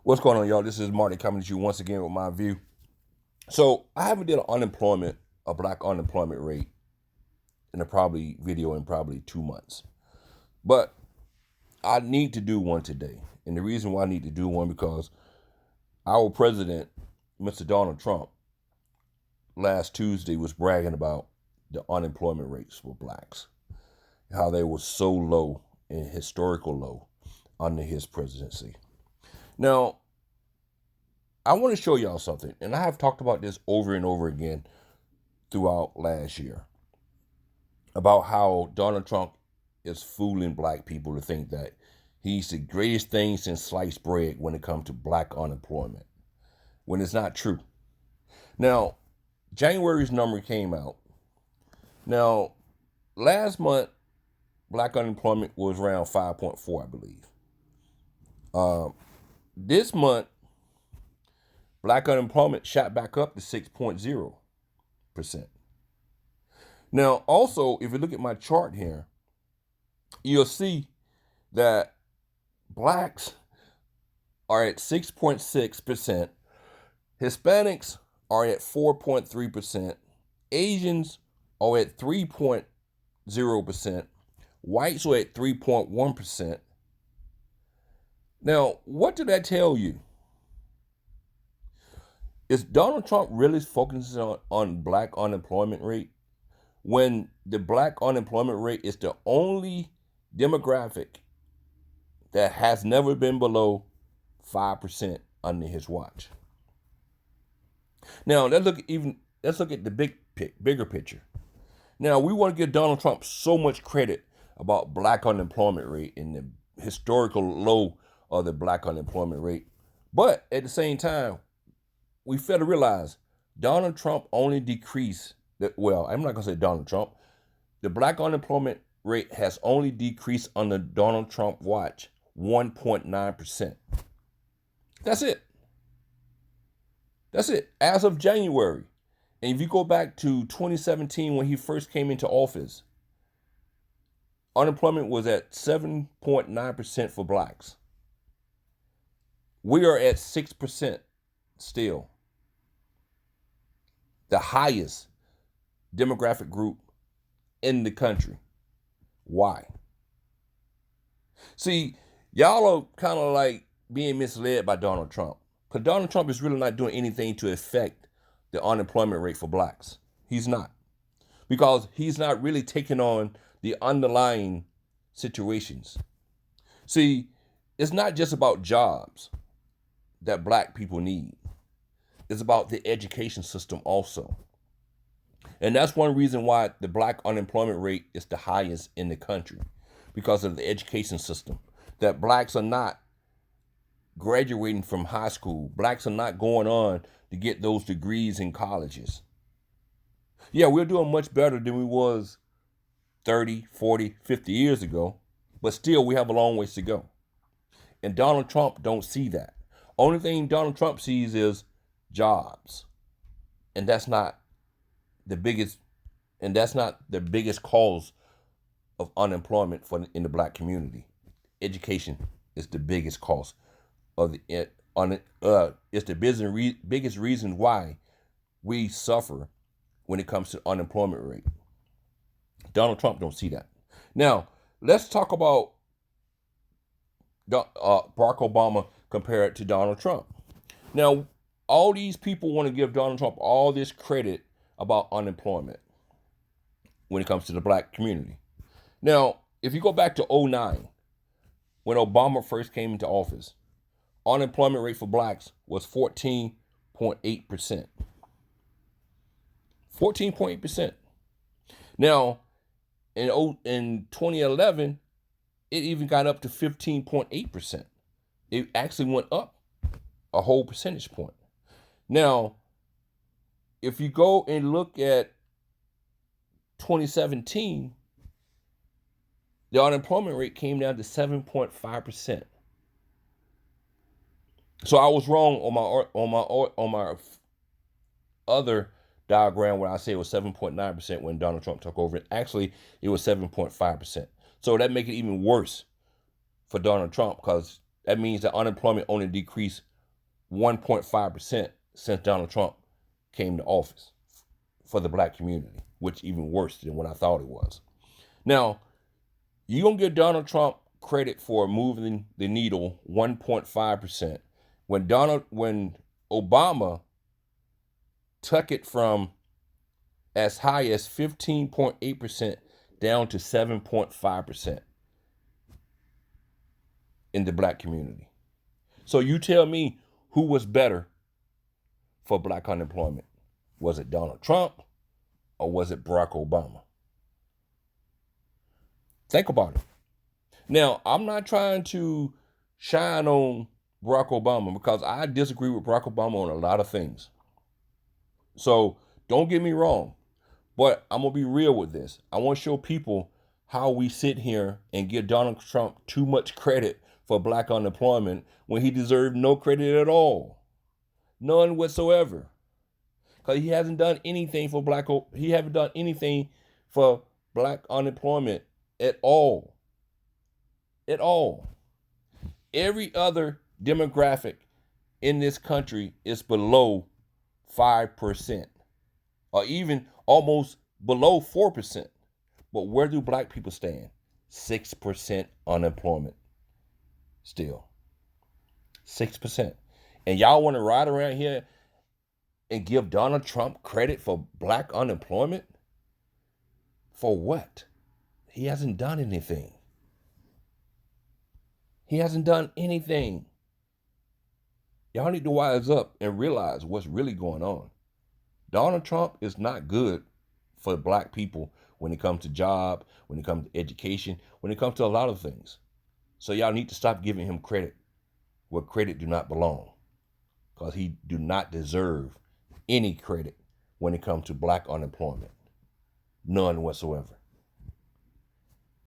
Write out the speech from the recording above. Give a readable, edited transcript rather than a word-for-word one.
What's going on, y'all? This is Marty coming to you once again with my view. So I haven't did a black unemployment rate in a probably video in probably 2 months. But I need to do one today. And the reason why I need to do one because our president, Mr. Donald Trump, last Tuesday was bragging about the unemployment rates for blacks, how they were so low and historical low under his presidency. Now, I want to show y'all something, and I have talked about this over and over again throughout last year about how Donald Trump is fooling black people to think that he's the greatest thing since sliced bread when it comes to black unemployment, when it's not true. Now, January's number came out. Now, last month, black unemployment was around 5.4, I believe. This month, black unemployment shot back up to 6.0%. Now, also, if you look at my chart here, you'll see that blacks are at 6.6%, Hispanics are at 4.3%, Asians are at 3.0%, whites are at 3.1%. Now, what did that tell you? Is Donald Trump really focusing on black unemployment rate when the black unemployment rate is the only demographic that has never been below 5% under his watch? Now, let's look at the bigger picture. Now, we want to give Donald Trump so much credit about black unemployment rate and the historical low of the black unemployment rate. But at the same time, we fail to realize Donald Trump only decreased, I'm not going to say Donald Trump. The black unemployment rate has only decreased under Donald Trump watch 1.9%. That's it. That's it. As of January. And if you go back to 2017 when he first came into office, unemployment was at 7.9% for blacks. We are at 6% still. The highest demographic group in the country. Why? See, y'all are kind of like being misled by Donald Trump. Because Donald Trump is really not doing anything to affect the unemployment rate for blacks. He's not. Because he's not really taking on the underlying situations. See, it's not just about jobs that black people need. It's about the education system also. And that's one reason why the black unemployment rate is the highest in the country, because of the education system. That blacks are not graduating from high school. Blacks are not going on to get those degrees in colleges. Yeah, we're doing much better than we was 30, 40, 50 years ago, but still we have a long ways to go. And Donald Trump don't see that. Only thing Donald Trump sees is jobs. And that's not the biggest cause of unemployment in the black community. Education is the biggest cause of it's the biggest reason why we suffer when it comes to unemployment rate. Donald Trump don't see that. Now, let's talk about Barack Obama compared to Donald Trump. Now, all these people want to give Donald Trump all this credit about unemployment when it comes to the black community. Now, if you go back to 2009, when Obama first came into office, unemployment rate for blacks was 14.8%. 14.8%. Now, in 2011, it even got up to 15.8%. It actually went up a whole percentage point. Now, if you go and look at 2017, the unemployment rate came down to 7.5%. So I was wrong on my other diagram where I say it was 7.9% when Donald Trump took over. Actually, it was 7.5%. So that makes it even worse for Donald Trump, because that means that unemployment only decreased 1.5% since Donald Trump came to office for the black community, which even worse than what I thought it was. Now, you gonna give Donald Trump credit for moving the needle 1.5% when Obama took it from as high as 15.8% down to 7.5% in the black community. So you tell me who was better for black unemployment. Was it Donald Trump or was it Barack Obama? Think about it. Now, I'm not trying to shine on Barack Obama because I disagree with Barack Obama on a lot of things. So don't get me wrong, but I'm going to be real with this. I want to show people how we sit here and give Donald Trump too much credit for black unemployment when he deserved no credit at all. None whatsoever. Because he hasn't done anything for black unemployment at all. At all. Every other demographic in this country is below 5%, or even almost below 4%. But where do black people stand? 6% unemployment still. 6%. And y'all want to ride around here and give Donald Trump credit for black unemployment? For what? He hasn't done anything. He hasn't done anything. Y'all need to wise up and realize what's really going on. Donald Trump is not good for black people when it comes to job, when it comes to education, when it comes to a lot of things. So y'all need to stop giving him credit where credit do not belong, because he do not deserve any credit when it comes to black unemployment. None whatsoever.